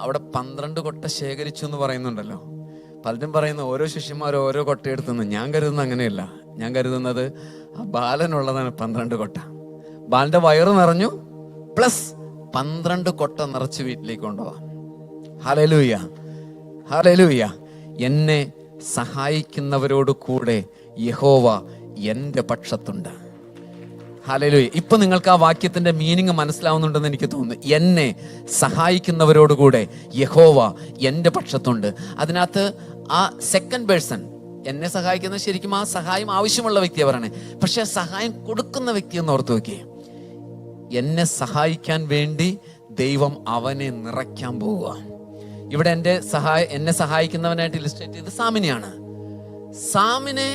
അവിടെ 12 കൊട്ട ശേഖരിച്ചു എന്ന് പറയുന്നുണ്ടല്ലോ. പലരും പറയുന്നു ഓരോ ശിഷ്യന്മാരും ഓരോ കൊട്ട എടുത്തെന്ന്. ഞാൻ കരുതുന്നത് അങ്ങനെയല്ല. ഞാൻ കരുതുന്നത് ആ ബാലനുള്ളതാണ് 12 കൊട്ട. ബാലന്റെ വയറ് നിറഞ്ഞു, പ്ലസ് 12 കൊട്ട നിറച്ച് വീട്ടിലേക്ക് കൊണ്ടുപോവാം. ഹല്ലേലൂയ. ഹല്ലേലൂയ. എന്നെ സഹായിക്കുന്നവരോട് കൂടെ യഹോവ എന്റെ പക്ഷത്തുണ്ട്. ഹല്ലേലൂയ. ഇപ്പൊ നിങ്ങൾക്ക് ആ വാക്യത്തിന്റെ മീനിങ് മനസ്സിലാവുന്നുണ്ടെന്ന് എനിക്ക് തോന്നുന്നു. എന്നെ സഹായിക്കുന്നവരോടുകൂടെ യഹോവ എന്റെ പക്ഷത്തുണ്ട്. അതിനകത്ത് ആ സെക്കൻഡ് പേഴ്സൺ എന്നെ സഹായിക്കുന്നത് ശരിക്കും ആ സഹായം ആവശ്യമുള്ള വ്യക്തിയെ പറയണേ. പക്ഷെ സഹായം കൊടുക്കുന്ന വ്യക്തി എന്ന് ഓർത്ത് നോക്കിയേ. എന്നെ സഹായിക്കാൻ വേണ്ടി ദൈവം അവനെ നിറയ്ക്കാൻ പോവുക. ഇവിടെ എന്നെ സഹായിക്കുന്നവനായിട്ട് ഇലിസ്ട്രേറ്റ് ചെയ്ത് സാമിനെയാണ്. സാമിനെ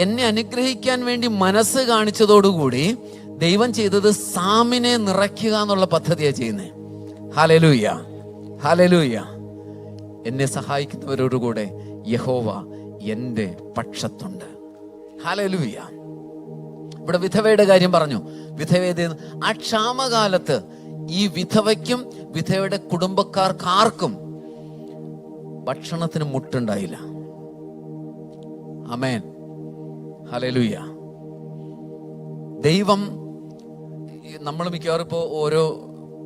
എന്നെ അനുഗ്രഹിക്കാൻ വേണ്ടി മനസ്സ് കാണിച്ചതോടുകൂടി ദൈവം ചെയ്തത് സാമിനെ നിറയ്ക്കുക എന്നുള്ള പദ്ധതിയാണ് ചെയ്യുന്നത്. ഹല്ലേലൂയ. ഹല്ലേലൂയ. എന്നെ സഹായിക്കുന്നവരോടുകൂടെ യഹോവ എന്റെ പക്ഷത്തുണ്ട്. ഹല്ലേലൂയ. ഇവിടെ വിധവയുടെ കാര്യം പറഞ്ഞു. വിധവയുടെ ആ ക്ഷാമകാലത്ത് ഈ വിധവയ്ക്കും വിധവയുടെ കുടുംബക്കാർക്കാർക്കും ഭക്ഷണത്തിന് മുട്ടുണ്ടായില്ല. ആമേൻ. ഹല്ലേലൂയ. ദൈവം നമ്മൾ മിക്കവാറും ഇപ്പോൾ ഓരോ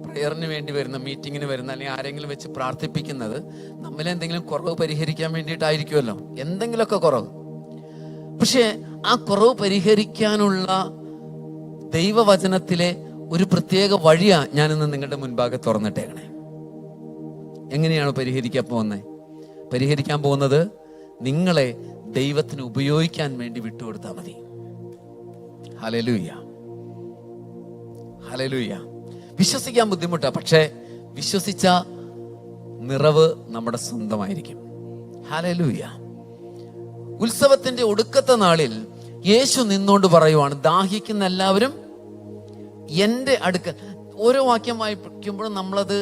പ്രയറിന് വേണ്ടി വരുന്ന, മീറ്റിങ്ങിന് വരുന്ന, അല്ലെങ്കിൽ ആരെങ്കിലും വെച്ച് പ്രാർത്ഥിപ്പിക്കുന്നത് നമ്മളെന്തെങ്കിലും കുറവ് പരിഹരിക്കാൻ വേണ്ടിയിട്ടായിരിക്കുമല്ലോ. എന്തെങ്കിലുമൊക്കെ കുറവ്. പക്ഷെ ആ കുറവ് പരിഹരിക്കാനുള്ള ദൈവവചനത്തിലെ ഒരു പ്രത്യേക വഴിയാ ഞാനിന്ന് നിങ്ങളുടെ മുൻപാകെ തുറന്നിട്ടേക്കണേ. എങ്ങനെയാണ് പരിഹരിക്കാൻ പോകുന്നത്? നിങ്ങളെ ദൈവത്തിന് ഉപയോഗിക്കാൻ വേണ്ടി വിട്ടുകൊടുത്താൽ മതി. ഹല്ലേലൂയ. ഹല്ലേലൂയ. വിശ്വസിക്കാൻ ബുദ്ധിമുട്ടാ, പക്ഷെ വിശ്വസിച്ച നിറവ് നമ്മുടെ സ്വന്തമായിരിക്കും. ഹല്ലേലൂയ. ഉത്സവത്തിന്റെ ഒടുക്കത്തെ നാളിൽ യേശു നിന്നുകൊണ്ട് പറയുവാണ്, ദാഹിക്കുന്ന എല്ലാവരും എൻ്റെ അടുക്കൽ. ഓരോ വാക്യം വായിക്കുമ്പോഴും നമ്മളത്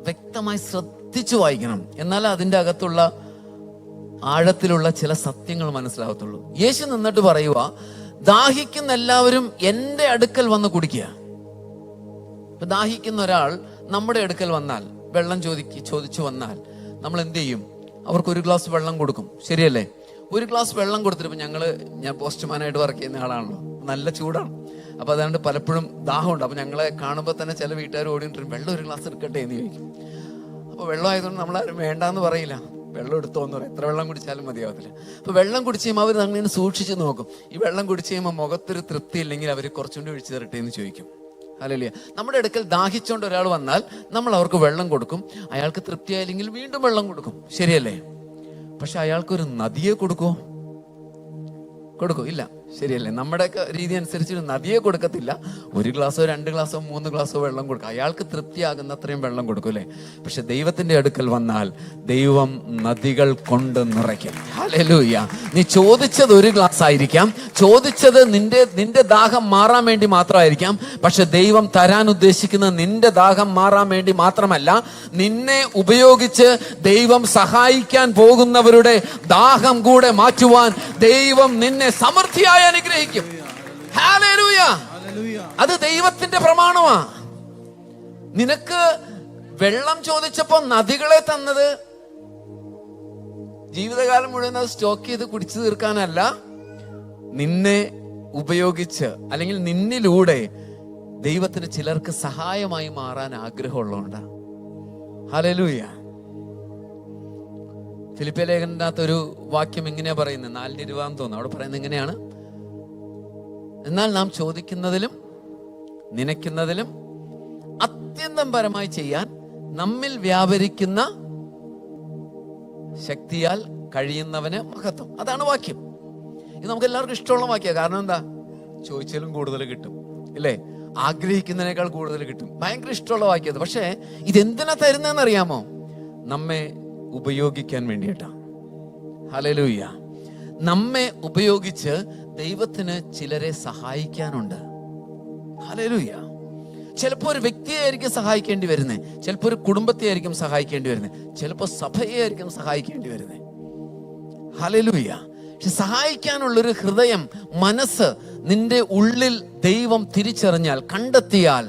വ്യക്തമായി ശ്രദ്ധിച്ചു വായിക്കണം, എന്നാൽ അതിൻ്റെ അകത്തുള്ള ആഴത്തിലുള്ള ചില സത്യങ്ങൾ മനസ്സിലാകത്തുള്ളൂ. യേശു നിന്നിട്ട് പറയുക, ദാഹിക്കുന്ന എല്ലാവരും എൻ്റെ അടുക്കൽ വന്ന് കുടിക്കുക. ഇപ്പൊ ദാഹിക്കുന്ന ഒരാൾ നമ്മുടെ അടുക്കൽ വന്നാൽ, വെള്ളം ചോദിച്ചു വന്നാൽ നമ്മൾ എന്ത് ചെയ്യും? അവർക്ക് ഒരു ഗ്ലാസ് വെള്ളം കൊടുക്കും, ശരിയല്ലേ? ഒരു ഗ്ലാസ് വെള്ളം കൊടുത്തിട്ട്, ഞാൻ പോസ്റ്റ്മാനായിട്ട് വർക്ക് ചെയ്യുന്ന ആളാണല്ലോ, നല്ല ചൂടാണ്. അപ്പൊ അതുകൊണ്ട് പലപ്പോഴും ദാഹമുണ്ട്. അപ്പൊ ഞങ്ങളെ കാണുമ്പോൾ തന്നെ ചില വീട്ടുകാർ ഓടിയിട്ട് വെള്ളം ഒരു ഗ്ലാസ് എടുക്കട്ടെ എന്ന് ചോദിക്കും. അപ്പൊ വെള്ളം ആയതുകൊണ്ട് നമ്മളാരും വേണ്ടാന്ന് പറയില്ല, വെള്ളം എടുത്തോന്ന് പറയും. എത്ര വെള്ളം കുടിച്ചാലും മതിയാവത്തില്ല. അപ്പൊ വെള്ളം കുടിച്ച് കഴിയുമ്പോൾ അവർ അങ്ങനെ സൂക്ഷിച്ച് നോക്കും. ഈ വെള്ളം കുടിച്ച് കഴിയുമ്പോൾ മുഖത്തൊരു തൃപ്തി ഇല്ലെങ്കിൽ അവർ കുറച്ചുകൂടി ഒഴിച്ചു തരട്ടെ എന്ന് ചോദിക്കും. ഹല്ലേലൂയ. നമ്മുടെ അടുക്കൽ ദാഹിച്ചുകൊണ്ട് ഒരാൾ വന്നാൽ നമ്മൾ അവർക്ക് വെള്ളം കൊടുക്കും. അയാൾക്ക് തൃപ്തിയായില്ലെങ്കിൽ വീണ്ടും വെള്ളം കൊടുക്കും, ശരിയല്ലേ? പക്ഷെ അയാൾക്കൊരു നദിയെ കൊടുക്കുമോ? ഇല്ല, ശരിയല്ലേ? നമ്മുടെയൊക്കെ രീതി അനുസരിച്ച് ഒരു നദിയെ കൊടുക്കത്തില്ല. ഒരു ഗ്ലാസോ 2 ഗ്ലാസോ 3 ഗ്ലാസോ വെള്ളം കൊടുക്കും. അയാൾക്ക് തൃപ്തിയാകുന്ന അത്രയും വെള്ളം കൊടുക്കും, അല്ലേ? പക്ഷെ ദൈവത്തിന്റെ അടുക്കൽ വന്നാൽ ദൈവം നദികൾ കൊണ്ട് നിറയ്ക്കും. ഹല്ലേലൂയ. നീ ചോദിച്ചത് ഒരു ഗ്ലാസ് ആയിരിക്കാം, ചോദിച്ചത് നിന്റെ ദാഹം മാറാൻ വേണ്ടി മാത്രമായിരിക്കാം. പക്ഷെ ദൈവം തരാൻ ഉദ്ദേശിക്കുന്നത് നിന്റെ ദാഹം മാറാൻ വേണ്ടി മാത്രമല്ല, നിന്നെ ഉപയോഗിച്ച് ദൈവം സഹായിക്കാൻ പോകുന്നവരുടെ ദാഹം കൂടെ മാറ്റുവാൻ ദൈവം നിന്നെ സമൃദ്ധിയായി അനുഗ്രഹിക്കും. ഹല്ലേലൂയ. അത് ദൈവത്തിന്റെ പ്രമാണമാ. നിനക്ക് വെള്ളം ചോദിച്ചപ്പോ നദികളെ തന്നത് ജീവിതകാലം മുഴുവൻ അത് സ്റ്റോക്ക് ചെയ്ത് കുടിച്ചു തീർക്കാനല്ല, നിന്നെ ഉപയോഗിച്ച് അല്ലെങ്കിൽ നിന്നിലൂടെ ദൈവത്തിന് ചിലർക്ക് സഹായമായി മാറാൻ ആഗ്രഹമുള്ളതുകൊണ്ടാ. ഹല്ലേലൂയ. ഫിലിപ്പിയ ലേഖനത്തിനകത്ത് ഒരു വാക്യം ഇങ്ങനെയാ പറയുന്നത്, 4:20 തോന്നുന്നു. അവിടെ പറയുന്നത് ഇങ്ങനെയാണ്, എന്നാൽ നാം ചോദിക്കുന്നതിലും നനയ്ക്കുന്നതിലും അത്യന്തം പരമായി ചെയ്യാൻ നമ്മിൽ വ്യാപരിക്കുന്ന ശക്തിയാൽ കഴിയുന്നവന് മഹത്വം. അതാണ് വാക്യം. ഇത് നമുക്ക് എല്ലാവർക്കും ഇഷ്ടമുള്ള വാക്യം. കാരണം എന്താ? ചോദിച്ചാലും കൂടുതൽ കിട്ടും, ഇല്ലേ? ആഗ്രഹിക്കുന്നതിനേക്കാൾ കൂടുതൽ കിട്ടും. ഭയങ്കര ഇഷ്ടമുള്ള വാക്യം. പക്ഷേ ഇതെന്തിനാ തരുന്നതെന്ന് അറിയാമോ? നമ്മെ ഉപയോഗിക്കാൻ വേണ്ടിയിട്ടാ. ഹല്ലേലൂയ. നമ്മെ ഉപയോഗിച്ച് ദൈവത്തിന് ചിലരെ സഹായിക്കാനുണ്ട്. ഹല്ലേലൂയ. ചിലപ്പോൾ ഒരു വ്യക്തിയെ ആയിരിക്കും സഹായിക്കേണ്ടി വരുന്നത്, ചിലപ്പോൾ ഒരു കുടുംബത്തെ ആയിരിക്കും സഹായിക്കേണ്ടി വരുന്നത്, ചിലപ്പോൾ സഭയെ ആയിരിക്കും സഹായിക്കേണ്ടി വരുന്നത്. ഹല്ലേലൂയ. പക്ഷെ സഹായിക്കാനുള്ളൊരു ഹൃദയം, മനസ്സ് നിന്റെ ഉള്ളിൽ ദൈവം തിരിച്ചറിഞ്ഞാൽ, കണ്ടെത്തിയാൽ,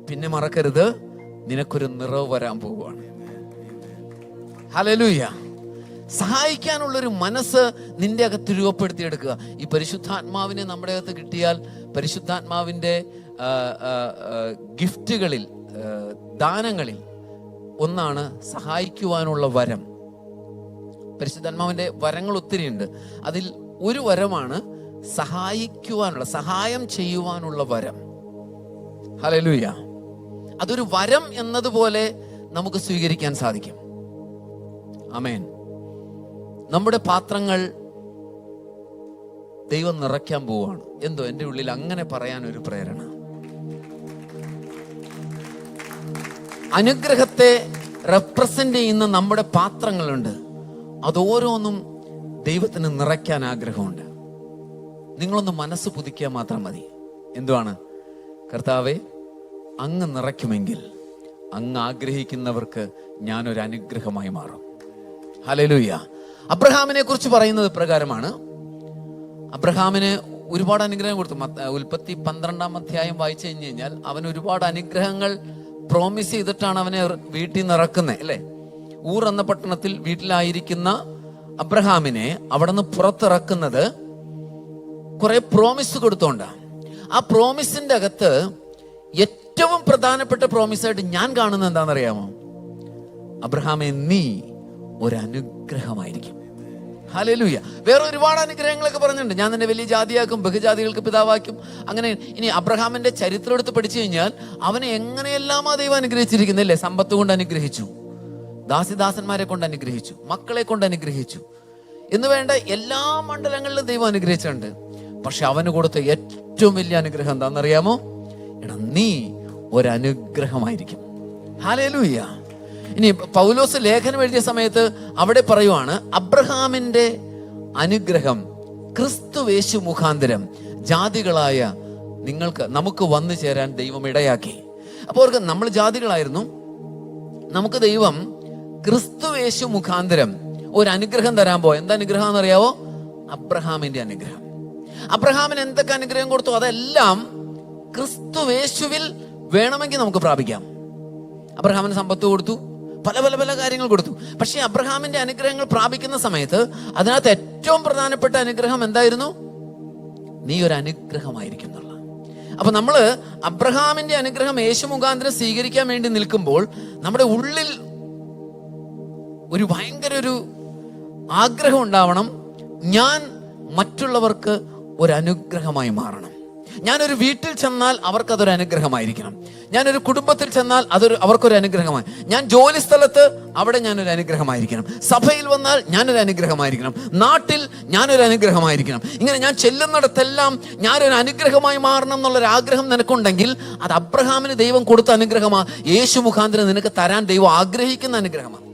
പിന്നെ മറക്കരുത്, നിനക്കൊരു നിറവ് വരാൻ പോവുകയാണ്. ഹല്ലേലൂയ. സഹായിക്കാനുള്ളൊരു മനസ്സ് നിന്റെ അകത്ത് രൂപപ്പെടുത്തിയെടുക്കുക. ഈ പരിശുദ്ധാത്മാവിനെ നമ്മുടെ അകത്ത് കിട്ടിയാൽ, പരിശുദ്ധാത്മാവിൻ്റെ ഗിഫ്റ്റുകളിൽ, ദാനങ്ങളിൽ ഒന്നാണ് സഹായിക്കുവാനുള്ള വരം. പരിശുദ്ധാത്മാവിൻ്റെ വരങ്ങൾ ഒത്തിരിയുണ്ട്. അതിൽ ഒരു വരമാണ് സഹായിക്കുവാനുള്ള, സഹായം ചെയ്യുവാനുള്ള വരം. ഹല്ലേലൂയ. അതൊരു വരം എന്നതുപോലെ നമുക്ക് സ്വീകരിക്കാൻ സാധിക്കും. ആമേൻ. നമ്മുടെ പാത്രങ്ങൾ ദൈവം നിറയ്ക്കാൻ പോവുകയാണ്. എന്തോ എൻ്റെ ഉള്ളിൽ അങ്ങനെ പറയാൻ ഒരു പ്രേരണ. അനുഗ്രഹത്തെ റെപ്രസെന്റ് ചെയ്യുന്ന നമ്മുടെ പാത്രങ്ങളുണ്ട്. അതോരോന്നും ദൈവത്തിന് നിറയ്ക്കാൻ ആഗ്രഹമുണ്ട്. നിങ്ങളൊന്ന് മനസ്സ് പുതുക്കിയാൽ മാത്രം മതി. എന്തുവാണ്? കർത്താവേ, അങ്ങ് നിറയ്ക്കുമെങ്കിൽ അങ്ങ് ആഗ്രഹിക്കുന്നവർക്ക് ഞാനൊരു അനുഗ്രഹമായി മാറും. ഹല്ലേലൂയ. അബ്രഹാമിനെ കുറിച്ച് പറയുന്നത് പ്രകാരമാണ്. അബ്രഹാമിന് ഒരുപാട് അനുഗ്രഹം കൊടുത്തു. ഉൽപ്പത്തി 12-ാം അധ്യായം വായിച്ചു കഴിഞ്ഞാൽ അവൻ ഒരുപാട് അനുഗ്രഹങ്ങൾ പ്രോമിസ് ചെയ്തിട്ടാണ് അവനെ വീട്ടിൽ നിന്ന് ഇറക്കുന്നത്, അല്ലേ? ഊർ എന്ന പട്ടണത്തിൽ വീട്ടിലായിരിക്കുന്ന അബ്രഹാമിനെ അവിടെ നിന്ന് പുറത്തിറക്കുന്നത് കുറെ പ്രോമിസ് കൊടുത്തോണ്ടാണ്. ആ പ്രോമിസിന്റെ അകത്ത് ഏറ്റവും പ്രധാനപ്പെട്ട പ്രോമിസായിട്ട് ഞാൻ കാണുന്നത് എന്താണെന്നറിയാമോ? അബ്രഹാമേ, നീ ഒരനുഗ്രഹമായിരിക്കും. ഹല്ലേലൂയ. വേറെ ഒരുപാട് അനുഗ്രഹങ്ങളൊക്കെ പറഞ്ഞിട്ടുണ്ട്. ഞാൻ നിന്നെ വലിയ ജാതിയാക്കും, ബഹുജാതികൾക്ക് പിതാവാക്കും. അങ്ങനെ ഇനി അബ്രഹാമിന്റെ ചരിത്രം എടുത്ത് പഠിച്ചു കഴിഞ്ഞാൽ അവനെ എങ്ങനെയെല്ലാം ആ ദൈവം അനുഗ്രഹിച്ചിരിക്കുന്നില്ലേ? സമ്പത്ത് കൊണ്ട് അനുഗ്രഹിച്ചു, ദാസിദാസന്മാരെ കൊണ്ട് അനുഗ്രഹിച്ചു, മക്കളെ കൊണ്ട് അനുഗ്രഹിച്ചു എന്ന് വേണ്ട എല്ലാ മണ്ഡലങ്ങളിലും ദൈവം അനുഗ്രഹിച്ചിട്ടുണ്ട്. പക്ഷെ അവന് കൊടുത്ത ഏറ്റവും വലിയ അനുഗ്രഹം എന്താണെന്നറിയാമോ? എടാ, നീ ഒരനുഗ്രഹമായിരിക്കും. ഹല്ലേലൂയ. ഇനി പൗലോസ് ലേഖനം എഴുതിയ സമയത്ത് അവിടെ പറയുവാണ്, അബ്രഹാമിന്റെ അനുഗ്രഹം ക്രിസ്തുവേശു മുഖാന്തരം ജാതികളായ നമുക്ക് വന്നു ചേരാൻ ദൈവം ഇടയാക്കി. അപ്പോൾ അവർക്ക് നമ്മൾ ജാതികളായിരുന്നു, നമുക്ക് ദൈവം ക്രിസ്തുവേശു മുഖാന്തരം ഒരു അനുഗ്രഹം തരാൻ പോയ. എന്താ അനുഗ്രഹം എന്നറിയാവോ? അബ്രഹാമിന്റെ അനുഗ്രഹം. അബ്രഹാമിന് എന്തൊക്കെ അനുഗ്രഹം കൊടുത്തു അതെല്ലാം ക്രിസ്തുവേശുവിൽ വേണമെങ്കിൽ നമുക്ക് പ്രാപിക്കാം. അബ്രഹാമിന് സമ്പത്ത് കൊടുത്തു, പല പല പല കാര്യങ്ങൾ കൊടുത്തു. പക്ഷെ അബ്രഹാമിന്റെ അനുഗ്രഹങ്ങൾ പ്രാപിക്കുന്ന സമയത്ത് അതിനകത്ത് ഏറ്റവും പ്രധാനപ്പെട്ട അനുഗ്രഹം എന്തായിരുന്നു? നീ ഒരു അനുഗ്രഹമായിരിക്കും എന്നുള്ള. അപ്പൊ നമ്മള് അബ്രഹാമിന്റെ അനുഗ്രഹം യേശു മുഖാന്തരം സ്വീകരിക്കാൻ വേണ്ടി നിൽക്കുമ്പോൾ നമ്മുടെ ഉള്ളിൽ ഒരു ഭയങ്കര ഒരു ആഗ്രഹം ഉണ്ടാവണം, ഞാൻ മറ്റുള്ളവർക്ക് ഒരു അനുഗ്രഹമായി മാറണം. ഞാനൊരു വീട്ടിൽ ചെന്നാൽ അവർക്കതൊരു അനുഗ്രഹമായിരിക്കണം. ഞാനൊരു കുടുംബത്തിൽ ചെന്നാൽ അവർക്കൊരു അനുഗ്രഹമായി. ഞാൻ ജോലി സ്ഥലത്ത് അവിടെ ഞാനൊരു അനുഗ്രഹമായിരിക്കണം. സഭയിൽ വന്നാൽ ഞാനൊരു അനുഗ്രഹമായിരിക്കണം. നാട്ടിൽ ഞാനൊരു അനുഗ്രഹമായിരിക്കണം. ഇങ്ങനെ ഞാൻ ചെല്ലുന്നിടത്തെല്ലാം ഞാനൊരു അനുഗ്രഹമായി മാറണം എന്നുള്ളൊരു ആഗ്രഹം നിനക്കുണ്ടെങ്കിൽ അത് അബ്രഹാമിന് ദൈവം കൊടുത്ത അനുഗ്രഹമാണ്. യേശു മുഖാന്തരം നിനക്ക് തരാൻ ദൈവം ആഗ്രഹിക്കുന്ന അനുഗ്രഹമാണ്.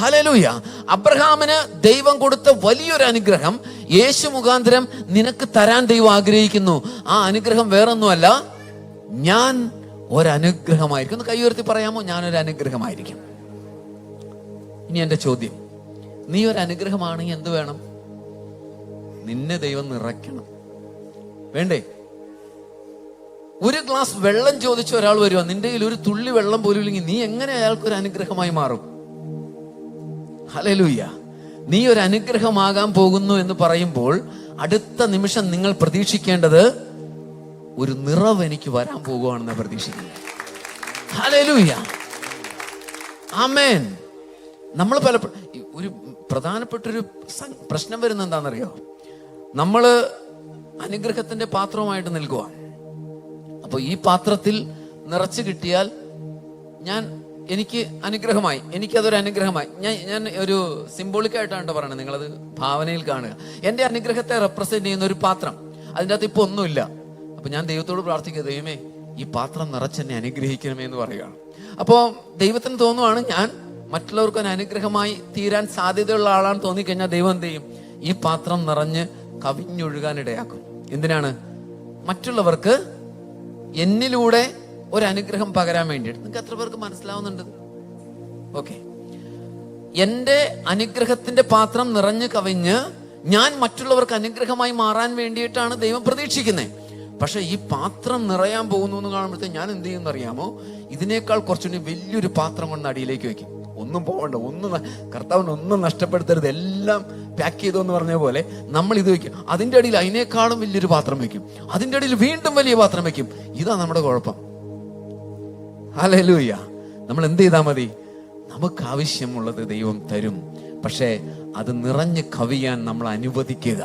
ഹല്ലേലൂയ. അബ്രഹാമിന് ദൈവം കൊടുത്ത വലിയൊരു അനുഗ്രഹം യേശു മുഖാന്തരം നിനക്ക് തരാൻ ദൈവം ആഗ്രഹിക്കുന്നു. ആ അനുഗ്രഹം വേറൊന്നുമല്ല, ഞാൻ ഒരനുഗ്രഹമായിരിക്കും. ഒന്ന് കൈ ഉയർത്തി പറയാമോ? ഞാനൊരു അനുഗ്രഹമായിരിക്കും. ഇനി എന്റെ ചോദ്യം, നീ ഒരു അനുഗ്രഹമാണെങ്കിൽ എന്ത് വേണം? നിന്നെ ദൈവം നിറയ്ക്കണം, വേണ്ടേ? ഒരു ഗ്ലാസ് വെള്ളം ചോദിച്ച ഒരാൾ വരുവാ, നിന്റെ കയ്യിൽ ഒരു തുള്ളി വെള്ളം പോലും ഇല്ലെങ്കിൽ നീ എങ്ങനെ അയാൾക്കൊരു അനുഗ്രഹമായി മാറും? ഹല്ലേലൂയ. നീ ഒരു അനുഗ്രഹമാകാൻ പോകുന്നു എന്ന് പറയുമ്പോൾ അടുത്ത നിമിഷം നിങ്ങൾ പ്രതീക്ഷിക്കേണ്ടത് ഒരു നിറവ് എനിക്ക് വരാൻ പോകുകയാണെന്ന് പ്രതീക്ഷിക്കുന്നത്. ഹല്ലേലൂയ, ആമേൻ. നമ്മൾ ഒരു പ്രധാനപ്പെട്ടൊരു പ്രശ്നം വരുന്നത് എന്താണെന്നറിയോ? നമ്മള് അനുഗ്രഹത്തിന്റെ പാത്രവുമായിട്ട് നിൽക്കുക. അപ്പൊ ഈ പാത്രത്തിൽ നിറച്ചു കിട്ടിയാൽ എനിക്ക് അനുഗ്രഹമായി, എനിക്കതൊരു അനുഗ്രഹമായി. ഞാൻ ഒരു സിംബോളിക്കായിട്ടാണ് പറയണത്, നിങ്ങളത് ഭാവനയിൽ കാണുക. എന്റെ അനുഗ്രഹത്തെ റെപ്രസെന്റ് ചെയ്യുന്ന ഒരു പാത്രം, അതിൻ്റെ അകത്ത് ഇപ്പൊ ഒന്നുമില്ല. അപ്പൊ ഞാൻ ദൈവത്തോട് പ്രാർത്ഥിക്കുക, ദൈവമേ ഈ പാത്രം നിറച്ചെന്നെ അനുഗ്രഹിക്കണമേ എന്ന് പറയുകയാണ്. അപ്പോ ദൈവത്തിന് തോന്നുവാണ് ഞാൻ മറ്റുള്ളവർക്ക് ഒരു അനുഗ്രഹമായി തീരാൻ സാധ്യതയുള്ള ആളാണെന്ന് തോന്നിക്കഴിഞ്ഞാൽ ദൈവം എന്ത് ചെയ്യും? ഈ പാത്രം നിറഞ്ഞ് കവിഞ്ഞൊഴുകാനിടയാക്കും. എന്തിനാണ്? മറ്റുള്ളവർക്ക് എന്നിലൂടെ ഒരു അനുഗ്രഹം പകരാൻ വേണ്ടിയിട്ട്. നിങ്ങൾക്ക് എത്ര പേർക്ക് മനസ്സിലാവുന്നുണ്ട്? ഓക്കെ. എന്റെ അനുഗ്രഹത്തിന്റെ പാത്രം നിറഞ്ഞു കവിഞ്ഞ് ഞാൻ മറ്റുള്ളവർക്ക് അനുഗ്രഹമായി മാറാൻ വേണ്ടിയിട്ടാണ് ദൈവം പ്രതീക്ഷിക്കുന്നത്. പക്ഷെ ഈ പാത്രം നിറയാൻ പോകുന്നു എന്ന് കാണുമ്പോഴത്തേക്ക് ഞാൻ എന്ത് ചെയ്യുമെന്ന് അറിയാമോ? ഇതിനേക്കാൾ കുറച്ചുകൂടി വലിയൊരു പാത്രം കൊണ്ട് അടിയിലേക്ക് വെക്കും. ഒന്നും പോകണ്ട, കർത്താവിന് ഒന്നും നഷ്ടപ്പെടുത്തരുത്, എല്ലാം പാക്ക് ചെയ്തു എന്ന് പറഞ്ഞ പോലെ നമ്മൾ ഇത് വെക്കും. അതിന്റെ അടിയിൽ അതിനേക്കാളും വലിയൊരു പാത്രം വെക്കും, അതിന്റെ അടിയിൽ വീണ്ടും വലിയ പാത്രം വെക്കും. ഇതാ നമ്മുടെ കുഴപ്പം. ഹല്ലേലൂയ. നമ്മൾ എന്ത് ചെയ്താൽ മതി? നമുക്ക് ആവശ്യമുള്ളത് ദൈവം തരും, പക്ഷേ അത് നിറഞ്ഞ് കവിയാൻ നമ്മൾ അനുവദിക്കുക.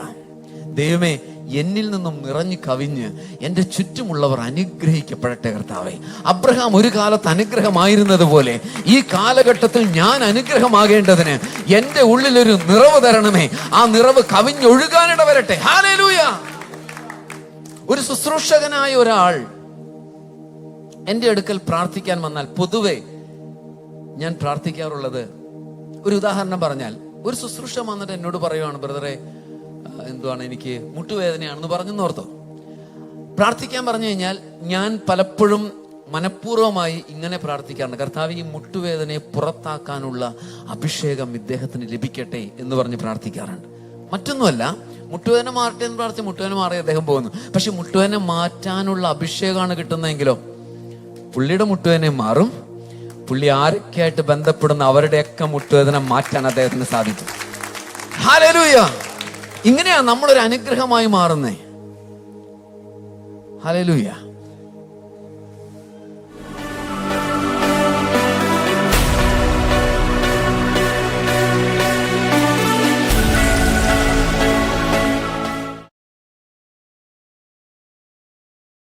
ദൈവമേ, എന്നിൽ നിന്നും നിറഞ്ഞു കവിഞ്ഞ് എൻ്റെ ചുറ്റുമുള്ളവർ അനുഗ്രഹിക്കപ്പെടട്ടെ കർത്താവേ. അബ്രഹാം ഒരു കാലത്ത് അനുഗ്രഹമായിരുന്നത് പോലെ ഈ കാലഘട്ടത്തിൽ ഞാൻ അനുഗ്രഹമാകേണ്ടതിന് എൻ്റെ ഉള്ളിലൊരു നിറവ് തരണമേ. ആ നിറവ് കവിഞ്ഞൊഴുകാനിട വരട്ടെ. ഹല്ലേലൂയ. ഒരു ശുശ്രൂഷകനായ ഒരാൾ എൻ്റെ അടുക്കൽ പ്രാർത്ഥിക്കാൻ വന്നാൽ പൊതുവെ ഞാൻ പ്രാർത്ഥിക്കാറുള്ളത്, ഒരു ഉദാഹരണം പറഞ്ഞാൽ, ഒരു ശുശ്രൂഷ വന്നിട്ട് എന്നോട് പറയുവാണ്, ബ്രദറെ എന്തുവാണ് എനിക്ക് മുട്ടുവേദനയാണെന്ന് പറഞ്ഞെന്ന് ഓർത്തോ. പ്രാർത്ഥിക്കാൻ പറഞ്ഞു കഴിഞ്ഞാൽ ഞാൻ പലപ്പോഴും മനഃപൂർവ്വമായി ഇങ്ങനെ പ്രാർത്ഥിക്കാറുണ്ട്, കർത്താവ് ഈ മുട്ടുവേദനയെ പുറത്താക്കാനുള്ള അഭിഷേകം ഇദ്ദേഹത്തിന് ലഭിക്കട്ടെ എന്ന് പറഞ്ഞ് പ്രാർത്ഥിക്കാറുണ്ട്. മറ്റൊന്നുമല്ല, മുട്ടുവേദന മാറട്ടെ എന്ന് പ്രാർത്ഥിച്ച് മുട്ടുവേദന മാറി അദ്ദേഹം പോകുന്നു. പക്ഷെ മുട്ടുവേദന മാറ്റാനുള്ള അഭിഷേകമാണ് കിട്ടുന്നതെങ്കിലോ പുള്ളിയുടെ മുട്ടുവേദന മാറും. പുള്ളി ആരൊക്കെയായിട്ട് ബന്ധപ്പെടുന്ന അവരുടെയൊക്കെ മുട്ടുവേദന മാറ്റാൻ അദ്ദേഹത്തിന് സാധിക്കും. ഹല്ലേലൂയ. ഇങ്ങനെയാ നമ്മളൊരു അനുഗ്രഹമായി മാറുന്നേ. ഹല്ലേലൂയ.